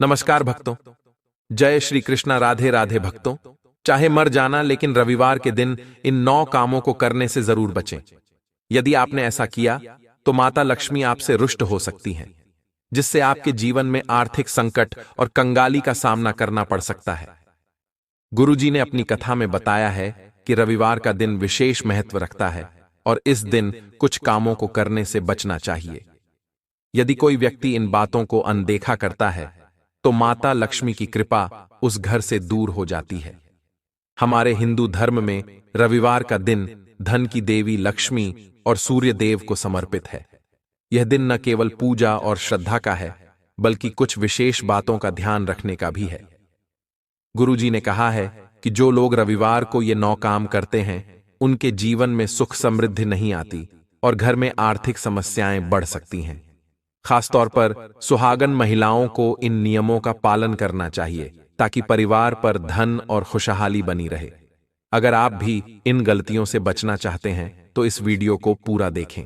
नमस्कार भक्तों। जय श्री कृष्णा। राधे राधे भक्तों। चाहे मर जाना, लेकिन रविवार के दिन इन 9 कामों को करने से जरूर बचें। यदि आपने ऐसा किया तो माता लक्ष्मी आपसे रुष्ट हो सकती हैं, जिससे आपके जीवन में आर्थिक संकट और कंगाली का सामना करना पड़ सकता है। गुरुजी ने अपनी कथा में बताया है कि रविवार का दिन विशेष महत्व रखता है और इस दिन कुछ कामों को करने से बचना चाहिए। यदि कोई व्यक्ति इन बातों को अनदेखा करता है तो माता लक्ष्मी की कृपा उस घर से दूर हो जाती है। हमारे हिंदू धर्म में रविवार का दिन धन की देवी लक्ष्मी और सूर्य देव को समर्पित है। यह दिन न केवल पूजा और श्रद्धा का है, बल्कि कुछ विशेष बातों का ध्यान रखने का भी है। गुरुजी ने कहा है कि जो लोग रविवार को ये 9 काम करते हैं, उनके जीवन में सुख समृद्धि नहीं आती और घर में आर्थिक समस्याएं बढ़ सकती हैं। खासतौर पर सुहागन महिलाओं को इन नियमों का पालन करना चाहिए ताकि परिवार पर धन और खुशहाली बनी रहे। अगर आप भी इन गलतियों से बचना चाहते हैं तो इस वीडियो को पूरा देखें।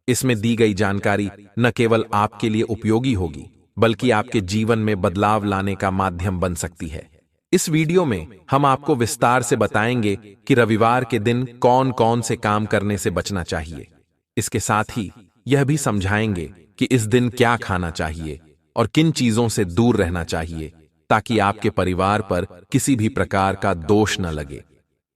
इसमें दी गई जानकारी न केवल आपके लिए उपयोगी होगी, बल्कि आपके जीवन में बदलाव लाने का माध्यम बन सकती है। इस वीडियो में हम आपको विस्तार से बताएंगे कि रविवार के दिन कौन कौन से काम करने से बचना चाहिए। इसके साथ ही यह भी समझाएंगे कि इस दिन क्या खाना चाहिए और किन चीजों से दूर रहना चाहिए ताकि आपके परिवार पर किसी भी प्रकार का दोष न लगे।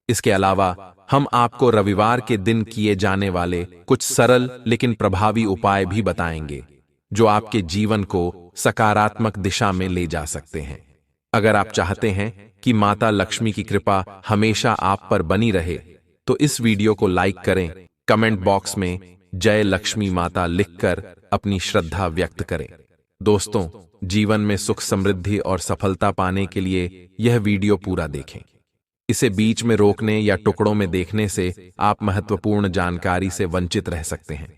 इसके अलावा हम आपको रविवार के दिन किए जाने वाले कुछ सरल लेकिन प्रभावी उपाय भी बताएंगे, जो आपके जीवन को सकारात्मक दिशा में ले जा सकते हैं। अगर आप चाहते हैं कि माता लक्ष्मी की कृपा हमेशा आप पर बनी रहे, तो इस वीडियो को लाइक करें, कमेंट बॉक्स में जय लक्ष्मी माता लिखकर अपनी श्रद्धा व्यक्त करें। दोस्तों, जीवन में सुख समृद्धि और सफलता पाने के लिए यह वीडियो पूरा देखें। इसे बीच में रोकने या टुकड़ों में देखने से आप महत्वपूर्ण जानकारी से वंचित रह सकते हैं।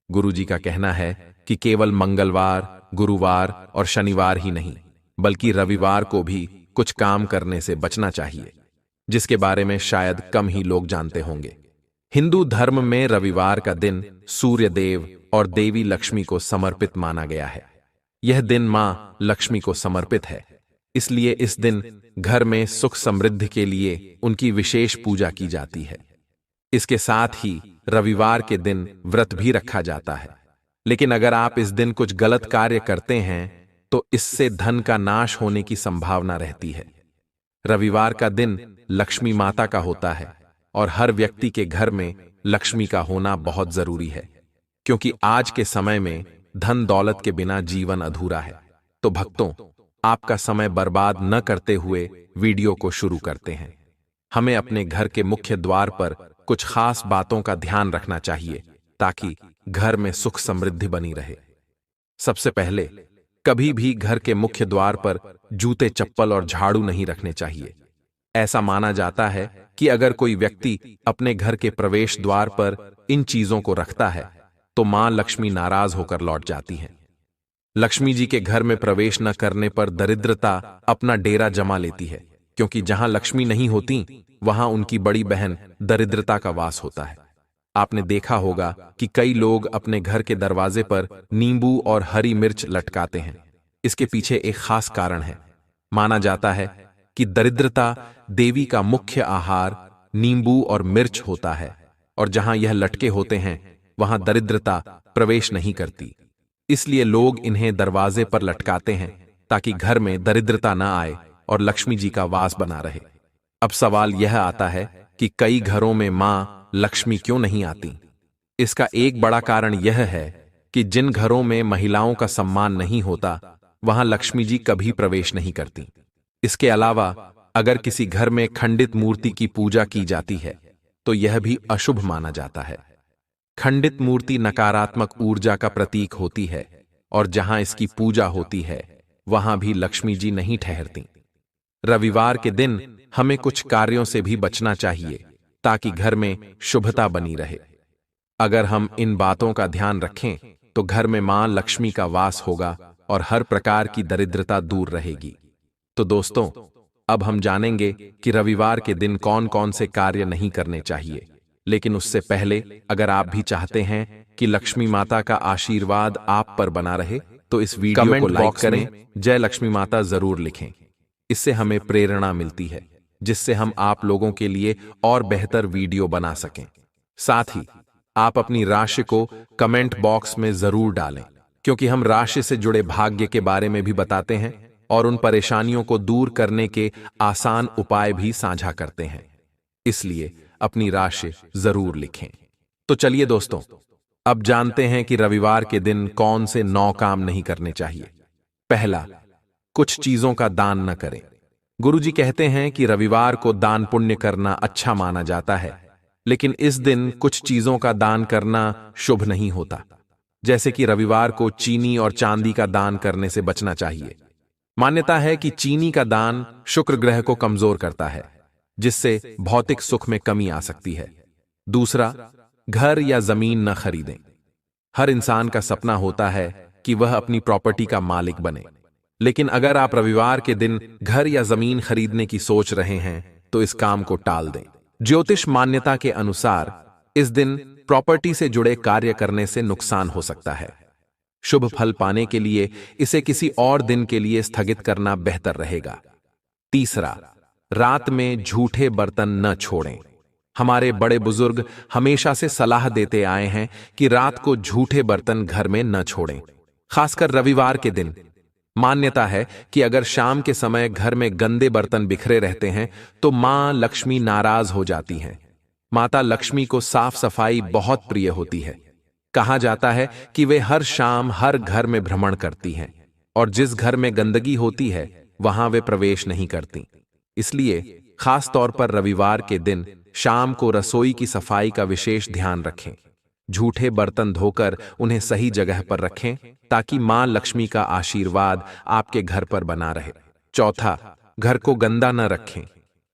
गुरुजी का कहना है कि केवल मंगलवार, गुरुवार और शनिवार ही नहीं, बल्कि रविवार को भी कुछ काम करने से बचना चाहिए, जिसके बारे में शायद कम ही लोग जानते होंगे। हिंदू धर्म में रविवार का दिन सूर्य देव और देवी लक्ष्मी को समर्पित माना गया है। यह दिन मां लक्ष्मी को समर्पित है, इसलिए इस दिन घर में सुख समृद्धि के लिए उनकी विशेष पूजा की जाती है। इसके साथ ही रविवार के दिन व्रत भी रखा जाता है। लेकिन अगर आप इस दिन कुछ गलत कार्य करते हैं तो इससे धन का नाश होने की संभावना रहती है। रविवार का दिन लक्ष्मी माता का होता है और हर व्यक्ति के घर में लक्ष्मी का होना बहुत जरूरी है, क्योंकि आज के समय में धन दौलत के बिना जीवन अधूरा है। तो भक्तों, आपका समय बर्बाद न करते हुए वीडियो को शुरू करते हैं। हमें अपने घर के मुख्य द्वार पर कुछ खास बातों का ध्यान रखना चाहिए ताकि घर में सुख समृद्धि बनी रहे। सबसे पहले, कभी भी घर के मुख्य द्वार पर जूते, चप्पल और झाड़ू नहीं रखने चाहिए। ऐसा माना जाता है कि अगर कोई व्यक्ति अपने घर के प्रवेश द्वार पर इन चीजों को रखता है तो मां लक्ष्मी नाराज होकर लौट जाती हैं। लक्ष्मी जी के घर में प्रवेश न करने पर दरिद्रता अपना डेरा जमा लेती है, क्योंकि जहां लक्ष्मी नहीं होती वहां उनकी बड़ी बहन दरिद्रता का वास होता है। आपने देखा होगा कि कई लोग अपने घर के दरवाजे पर नींबू और हरी मिर्च लटकाते हैं। इसके पीछे एक खास कारण है। माना जाता है कि दरिद्रता देवी का मुख्य आहार नींबू और मिर्च होता है, और जहां यह लटके होते हैं वहां दरिद्रता प्रवेश नहीं करती। इसलिए लोग इन्हें दरवाजे पर लटकाते हैं ताकि घर में दरिद्रता न आए और लक्ष्मी जी का वास बना रहे। अब सवाल यह आता है कि कई घरों में मां लक्ष्मी क्यों नहीं आती? इसका एक बड़ा कारण यह है कि जिन घरों में महिलाओं का सम्मान नहीं होता, वहां लक्ष्मी जी कभी प्रवेश नहीं करती। इसके अलावा अगर किसी घर में खंडित मूर्ति की पूजा की जाती है तो यह भी अशुभ माना जाता है। खंडित मूर्ति नकारात्मक ऊर्जा का प्रतीक होती है, और जहां इसकी पूजा होती है वहां भी लक्ष्मी जी नहीं ठहरती। रविवार के दिन हमें कुछ कार्यों से भी बचना चाहिए ताकि घर में शुभता बनी रहे। अगर हम इन बातों का ध्यान रखें तो घर में मां लक्ष्मी का वास होगा और हर प्रकार की दरिद्रता दूर रहेगी। तो दोस्तों, अब हम जानेंगे कि रविवार के दिन कौन कौन से कार्य नहीं करने चाहिए। लेकिन उससे पहले, अगर आप भी चाहते हैं कि लक्ष्मी माता का आशीर्वाद आप पर बना रहे, तो इस वीडियो को लाइक करें, जय लक्ष्मी माता जरूर लिखें। इससे हमें प्रेरणा मिलती है, जिससे हम आप लोगों के लिए और बेहतर वीडियो बना सकें। साथ ही आप अपनी राशि को कमेंट बॉक्स में जरूर डालें, क्योंकि हम राशि से जुड़े भाग्य के बारे में भी बताते हैं और उन परेशानियों को दूर करने के आसान उपाय भी साझा करते हैं। इसलिए अपनी राशि जरूर लिखें। तो चलिए दोस्तों, अब जानते हैं कि रविवार के दिन कौन से 9 काम नहीं करने चाहिए। पहला, कुछ चीजों का दान न करें। गुरुजी कहते हैं कि रविवार को दान पुण्य करना अच्छा माना जाता है, लेकिन इस दिन कुछ चीजों का दान करना शुभ नहीं होता। जैसे कि रविवार को चीनी और चांदी का दान करने से बचना चाहिए। मान्यता है कि चीनी का दान शुक्र ग्रह को कमजोर करता है, जिससे भौतिक सुख में कमी आ सकती है। दूसरा, घर या जमीन न खरीदें। हर इंसान का सपना होता है कि वह अपनी प्रॉपर्टी का मालिक बने, लेकिन अगर आप रविवार के दिन घर या जमीन खरीदने की सोच रहे हैं तो इस काम को टाल दें। ज्योतिष मान्यता के अनुसार इस दिन प्रॉपर्टी से जुड़े कार्य करने से नुकसान हो सकता है। शुभ फल पाने के लिए इसे किसी और दिन के लिए स्थगित करना बेहतर रहेगा। तीसरा, रात में झूठे बर्तन न छोड़ें। हमारे बड़े बुजुर्ग हमेशा से सलाह देते आए हैं कि रात को झूठे बर्तन घर में न छोड़ें, खासकर रविवार के दिन। मान्यता है कि अगर शाम के समय घर में गंदे बर्तन बिखरे रहते हैं तो मां लक्ष्मी नाराज हो जाती हैं। माता लक्ष्मी को साफ सफाई बहुत प्रिय होती है। कहा जाता है कि वे हर शाम हर घर में भ्रमण करती हैं और जिस घर में गंदगी होती है वहां वे प्रवेश नहीं करती। इसलिए खास तौर पर रविवार के दिन शाम को रसोई की सफाई का विशेष ध्यान रखें। झूठे बर्तन धोकर उन्हें सही जगह पर रखें ताकि मां लक्ष्मी का आशीर्वाद आपके घर पर बना रहे। चौथा, घर को गंदा न रखें।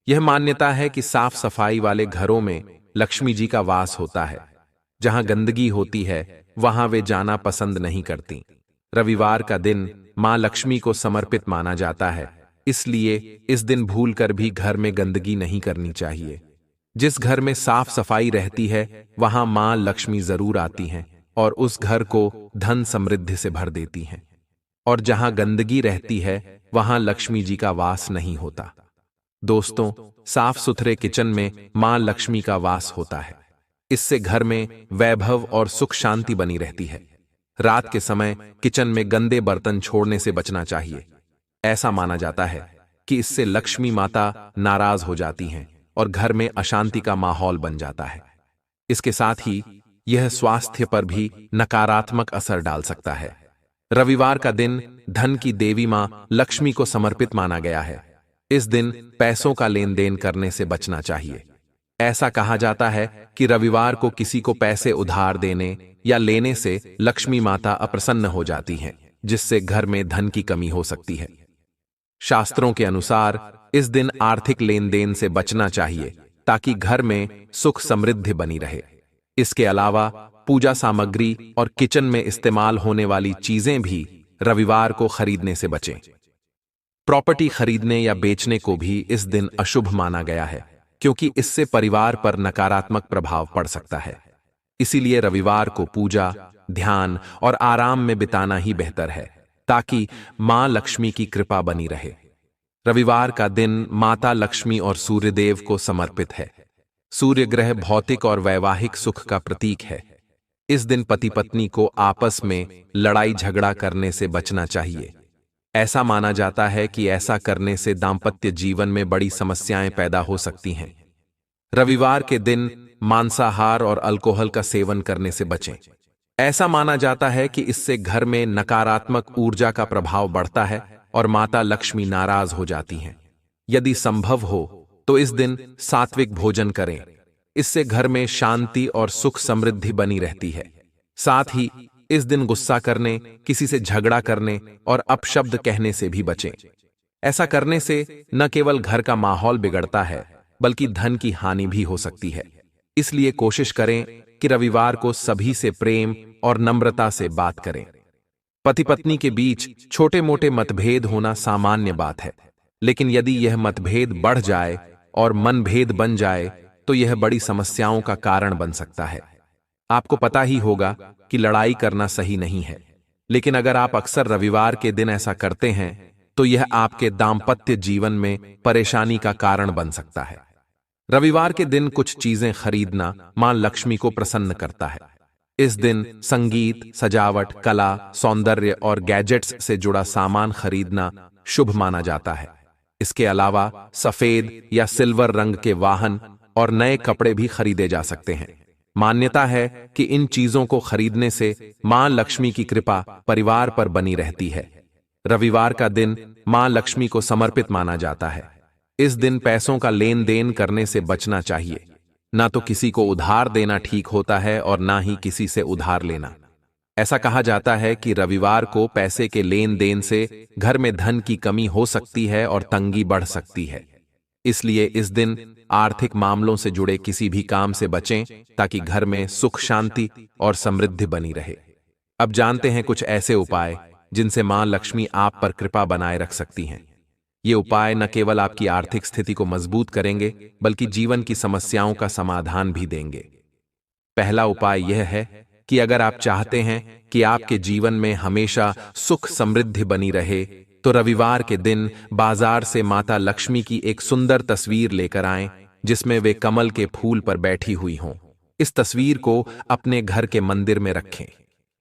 यह मान्यता है कि साफ सफाई वाले घरों में लक्ष्मी जी का वास होता है। जहां गंदगी होती है वहां वे जाना पसंद नहीं करती। रविवार का दिन मां लक्ष्मी को समर्पित माना जाता है, इसलिए इस दिन भूलकर भी घर में गंदगी नहीं करनी चाहिए। जिस घर में साफ सफाई रहती है वहां मां लक्ष्मी जरूर आती हैं और उस घर को धन समृद्धि से भर देती हैं, और जहां गंदगी रहती है वहां लक्ष्मी जी का वास नहीं होता। दोस्तों, साफ सुथरे किचन में मां लक्ष्मी का वास होता है। इससे घर में वैभव और सुख शांति बनी रहती है। रात के समय किचन में गंदे बर्तन छोड़ने से बचना चाहिए। ऐसा माना जाता है कि इससे लक्ष्मी माता नाराज हो जाती हैं और घर में अशांति का माहौल बन जाता है। इसके साथ ही यह स्वास्थ्य पर भी नकारात्मक असर डाल सकता है। रविवार का दिन धन की देवी मां लक्ष्मी को समर्पित माना गया है। इस दिन पैसों का लेन देन करने से बचना चाहिए। ऐसा कहा जाता है कि रविवार को किसी को पैसे उधार देने या लेने से लक्ष्मी माता अप्रसन्न हो जाती हैं, जिससे घर में धन की कमी हो सकती है। शास्त्रों के अनुसार इस दिन आर्थिक लेन देन से बचना चाहिए ताकि घर में सुख समृद्धि बनी रहे। इसके अलावा पूजा सामग्री और किचन में इस्तेमाल होने वाली चीजें भी रविवार को खरीदने से बचें। प्रॉपर्टी खरीदने या बेचने को भी इस दिन अशुभ माना गया है, क्योंकि इससे परिवार पर नकारात्मक प्रभाव पड़ सकता है। इसीलिए रविवार को पूजा, ध्यान और आराम में बिताना ही बेहतर है, ताकि मां लक्ष्मी की कृपा बनी रहे। रविवार का दिन माता लक्ष्मी और सूर्यदेव को समर्पित है। सूर्य ग्रह भौतिक और वैवाहिक सुख का प्रतीक है। इस दिन पति पत्नी को आपस में लड़ाई झगड़ा करने से बचना चाहिए। ऐसा माना जाता है कि ऐसा करने से दाम्पत्य जीवन में बड़ी समस्याएं पैदा हो सकती हैं। रविवार के दिन मांसाहार और अल्कोहल का सेवन करने से बचें। ऐसा माना जाता है कि इससे घर में नकारात्मक ऊर्जा का प्रभाव बढ़ता है और माता लक्ष्मी नाराज हो जाती हैं। यदि संभव हो तो इस दिन सात्विक भोजन करें। इससे घर में शांति और सुख समृद्धि बनी रहती है। साथ ही इस दिन गुस्सा करने, किसी से झगड़ा करने और अपशब्द कहने से भी बचें। ऐसा करने से न केवल घर का माहौल बिगड़ता है, बल्कि धन की हानि भी हो सकती है। इसलिए कोशिश करें कि रविवार को सभी से प्रेम और नम्रता से बात करें। पति पत्नी के बीच छोटे मोटे मतभेद होना सामान्य बात है, लेकिन यदि यह मतभेद बढ़ जाए और मनभेद बन जाए तो यह बड़ी समस्याओं का कारण बन सकता है। आपको पता ही होगा कि लड़ाई करना सही नहीं है, लेकिन अगर आप अक्सर रविवार के दिन ऐसा करते हैं तो यह आपके दाम्पत्य जीवन में परेशानी का कारण बन सकता है। रविवार के दिन कुछ चीजें खरीदना मां लक्ष्मी को प्रसन्न करता है। इस दिन संगीत, सजावट, कला, सौंदर्य और गैजेट्स से जुड़ा सामान खरीदना शुभ माना जाता है। इसके अलावा सफेद या सिल्वर रंग के वाहन और नए कपड़े भी खरीदे जा सकते हैं। मान्यता है कि इन चीजों को खरीदने से मां लक्ष्मी की कृपा परिवार पर बनी रहती है। रविवार का दिन मां लक्ष्मी को समर्पित माना जाता है। इस दिन पैसों का लेन देन करने से बचना चाहिए। ना तो किसी को उधार देना ठीक होता है और ना ही किसी से उधार लेना। ऐसा कहा जाता है कि रविवार को पैसे के लेन देन से घर में धन की कमी हो सकती है और तंगी बढ़ सकती है। इसलिए इस दिन आर्थिक मामलों से जुड़े किसी भी काम से बचें ताकि घर में सुख, शांति और समृद्धि बनी रहे। अब जानते हैं कुछ ऐसे उपाय जिनसे मां लक्ष्मी आप पर कृपा बनाए रख सकती हैं। ये उपाय न केवल आपकी आर्थिक स्थिति को मजबूत करेंगे बल्कि जीवन की समस्याओं का समाधान भी देंगे। पहला उपाय यह है कि अगर आप चाहते हैं कि आपके जीवन में हमेशा सुख समृद्धि बनी रहे तो रविवार के दिन बाजार से माता लक्ष्मी की एक सुंदर तस्वीर लेकर आएं जिसमें वे कमल के फूल पर बैठी हुई हों। इस तस्वीर को अपने घर के मंदिर में रखें।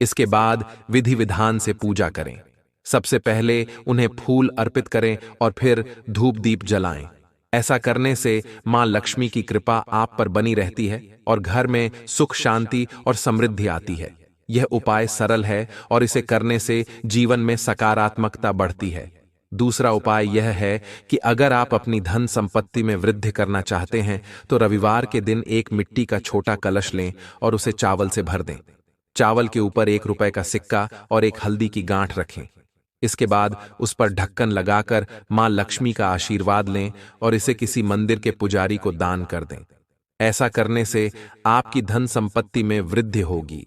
इसके बाद विधि विधान से पूजा करें। सबसे पहले उन्हें फूल अर्पित करें और फिर धूप दीप जलाएं। ऐसा करने से मां लक्ष्मी की कृपा आप पर बनी रहती है और घर में सुख, शांति और समृद्धि आती है। यह उपाय सरल है और इसे करने से जीवन में सकारात्मकता बढ़ती है। दूसरा उपाय यह है कि अगर आप अपनी धन संपत्ति में वृद्धि करना चाहते हैं तो रविवार के दिन एक मिट्टी का छोटा कलश लें और उसे चावल से भर दें। चावल के ऊपर 1 रुपए का सिक्का और एक हल्दी की गांठ रखें। इसके बाद उस पर ढक्कन लगाकर मां लक्ष्मी का आशीर्वाद लें और इसे किसी मंदिर के पुजारी को दान कर दें। ऐसा करने से आपकी धन संपत्ति में वृद्धि होगी।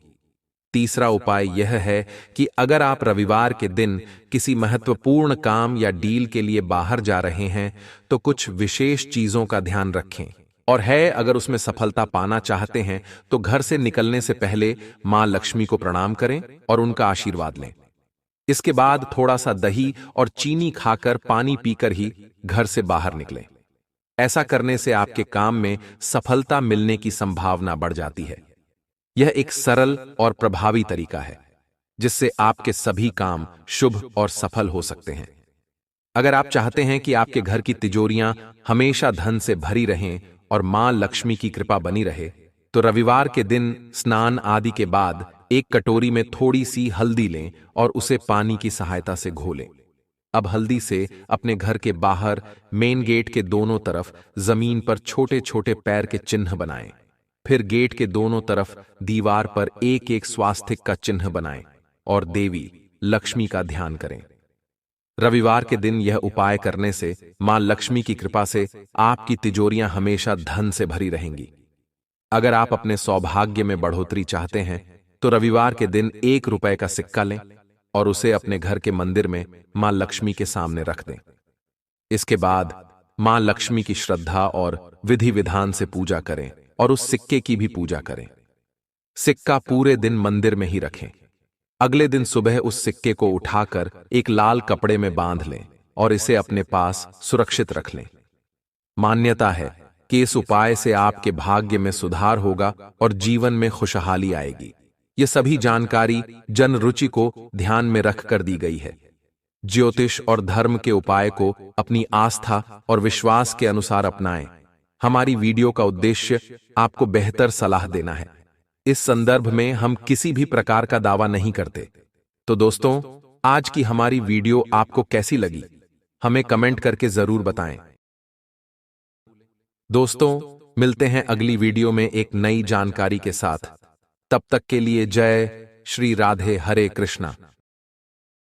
तीसरा उपाय यह है कि अगर आप रविवार के दिन किसी महत्वपूर्ण काम या डील के लिए बाहर जा रहे हैं तो कुछ विशेष चीजों का ध्यान रखें। और अगर उसमें सफलता पाना चाहते हैं तो घर से निकलने से पहले मां लक्ष्मी को प्रणाम करें और उनका आशीर्वाद लें। इसके बाद थोड़ा सा दही और चीनी खाकर पानी पीकर ही घर से बाहर निकलें। ऐसा करने से आपके काम में सफलता मिलने की संभावना बढ़ जाती है। यह एक सरल और प्रभावी तरीका है जिससे आपके सभी काम शुभ और सफल हो सकते हैं। अगर आप चाहते हैं कि आपके घर की तिजोरियां हमेशा धन से भरी रहें और मां लक्ष्मी की कृपा बनी रहे तो रविवार के दिन स्नान आदि के बाद एक कटोरी में थोड़ी सी हल्दी लें और उसे पानी की सहायता से घोलें। अब हल्दी से अपने घर के बाहर मेन गेट के दोनों तरफ जमीन पर छोटे छोटे पैर के चिन्ह बनाएं। फिर गेट के दोनों तरफ दीवार पर एक एक स्वास्तिक का चिन्ह बनाएं और देवी लक्ष्मी का ध्यान करें। रविवार के दिन यह उपाय करने से मां लक्ष्मी की कृपा से आपकी तिजोरियां हमेशा धन से भरी रहेंगी। अगर आप अपने सौभाग्य में बढ़ोतरी चाहते हैं तो रविवार के दिन 1 रुपए का सिक्का लें और उसे अपने घर के मंदिर में मां लक्ष्मी के सामने रख दें। इसके बाद मां लक्ष्मी की श्रद्धा और विधि विधान से पूजा करें और उस सिक्के की भी पूजा करें। सिक्का पूरे दिन मंदिर में ही रखें। अगले दिन सुबह उस सिक्के को उठाकर एक लाल कपड़े में बांध लें और इसे अपने पास सुरक्षित रख लें। मान्यता है कि इस उपाय से आपके भाग्य में सुधार होगा और जीवन में खुशहाली आएगी। ये सभी जानकारी जन रुचि को ध्यान में रखकर दी गई है। ज्योतिष और धर्म के उपाय को अपनी आस्था और विश्वास के अनुसार अपनाएं। हमारी वीडियो का उद्देश्य आपको बेहतर सलाह देना है। इस संदर्भ में हम किसी भी प्रकार का दावा नहीं करते। तो दोस्तों, आज की हमारी वीडियो आपको कैसी लगी हमें कमेंट करके जरूर बताएं। दोस्तों, मिलते हैं अगली वीडियो में एक नई जानकारी के साथ। तब तक के लिए जय श्री राधे, हरे कृष्णा।